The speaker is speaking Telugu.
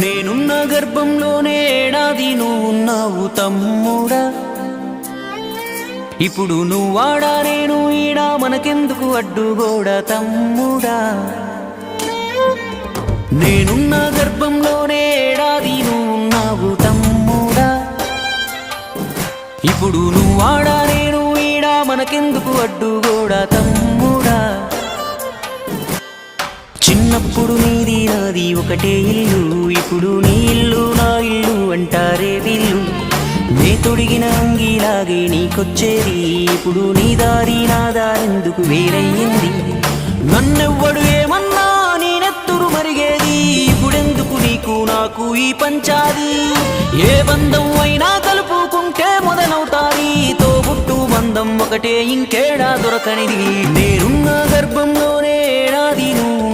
నేనున్న గర్భంలోనే ఏడాది నువ్వున్నావు తమ్ముడా. ఇప్పుడు నువ్వాడా నేను ఈడా మనకెందుకు అడ్డుగోడా తమ్ముడా. నేనున్న గర్భంలోనే ఏడాది నువ్వున్నావు తమ్ముడా. ఇప్పుడు నువ్వాడా నేను ఈడా మనకెందుకు అడ్డుగోడా తమ్ముడా. చిన్నప్పుడు నీది నాది ఒకటే ఇల్లు, ఇప్పుడు నీ ఇల్లు నా ఇల్లు అంటారే వీళ్ళు. నే తొడిగిన అంగీలాగే నీకొచ్చేది, ఇప్పుడు నీ దారి నా దారెందుకు వేరయ్యింది. నన్నెవ్వడు ఏమన్నా నీ నెత్తురు మరిగేది, ఇప్పుడెందుకు నీకు నాకు ఈ పంచాది. ఏ బంధం అయినా కలుపుకుంటే మొదలవుతాది, తోబుట్టు బంధం ఒకటే ఇంకేడా దొరకనిది. నేనున్న గర్భంలోనే ఏడాది నువ్వు